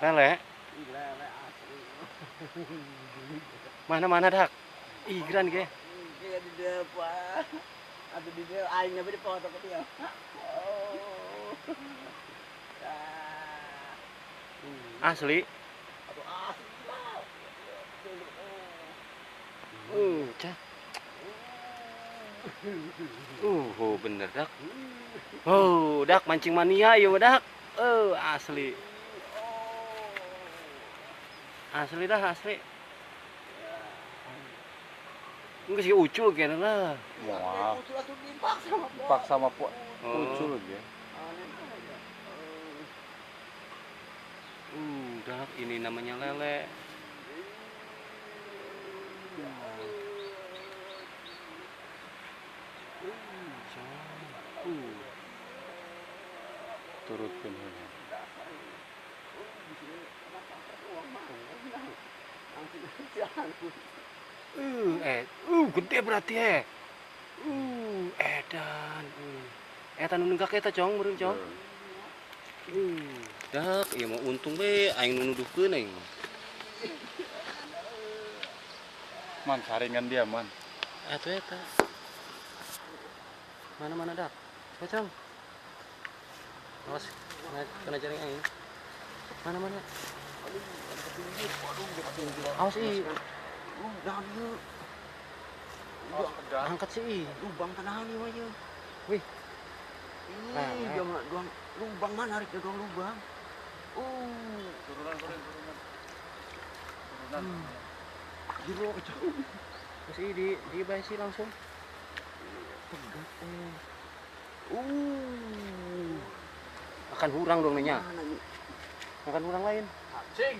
Lele. Mana dak? Ih, keren ge. Dia di depan. Atau di dia aingnya be dipoto ke dia. Oh. Asli. Aduh asli lah. Cah. Bener dak. Oh, dak mancing mania ieu dak. Asli. Asli dah asli. Enggak sih ucul kayaknya lah. Wah, Ucul atuh dipaksa sama dipaksa sama ucul ya. Dak ini namanya lele. Turutkeun heula. Gede berarti edan. Eta nu nenggak eta cong meureun cong. Dak ieu mah untung we aing nu nuduhkeun aing. Man saringan dia man. Atuh eta. Mana dak? Cong. Awas kena jaring aing. Mana? Awas Jangan ieu. angkat sih. Lubang tanahan ieu mah ieu. Wih. Ih, jangan doang lubang mana rek doang lubang. Turunan. Jero jauh. Terus di basi langsung. Pegat Akan hurang dong nya. Mana ieu? Akan hurang lain. Cing.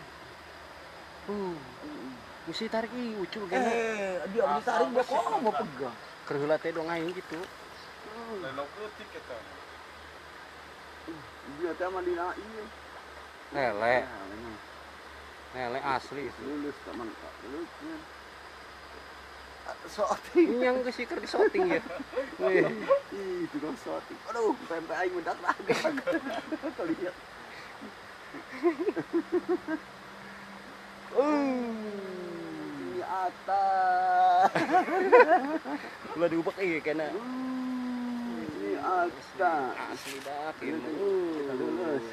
Mesti tarik ucul kayaknya. Dia beli tarik dia kok mau pegang. Keur heula teh dong aing gitu. Lelo keutik eta. Dia teh mah dina ieu. Lele asli. Lulus teman Pak. Lulus. Sorting. Yang geus keur di sorting ya. Wih. Ih, tukang sorting. Aduh, pempek aing mendak raga. Tuh lihat. Ini atas. Ulah diubek ieu kena. Ini atas. Asli dah kieu. Lulus.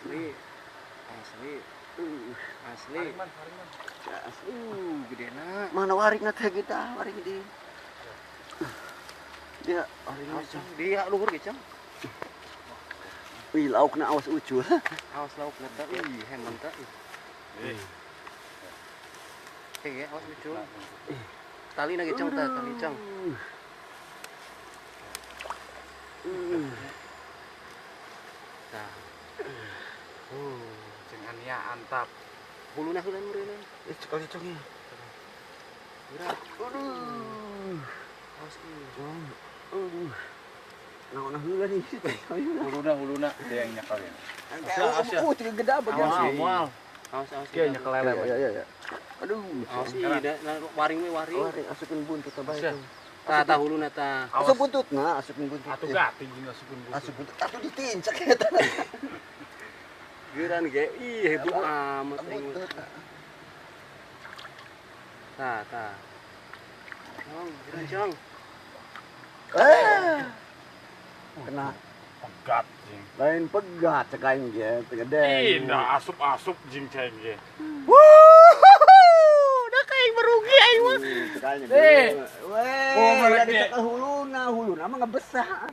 Asli. Hariman. Gedena. Mana warigna teh kita? Warig di. Dia warigna Cong. Dia luhur ge, Cong. Wih, laukna awas ucul. Awas laukna teh. Ih, heman teh. Ya, awas ucul. Tali na ge, Cong, tali, Cong. Nah. Cing ania antap. Huluna heulan meureun. Cekal congnya. Gerak. Aduh. Awas ieu. Naon heula nih? Huluna teh yang nyakal ya. Tiga gede bagian. Awas. Kieu nyekel lele. Ya. Aduh. Awas ieu waring. Waring asukeun buntut bae. Tah huluna tah. Asup buntutna, asukeun buntut. Atuh gati jeung asukeun buntut. Asup buntut. Atuh ditincak eta. Geuran ge. Ih, heboh amat aing. Tah. Cong, geuran Cong. Kena Pegat jeung. lain pegat cek aing ge, gede. Indah asup-asup jeung cai ge. Udah kayak merugi aing mah. Cek aing. Eh. Weh, Oh, mereka. jadi cekal huluna mah ngebesar.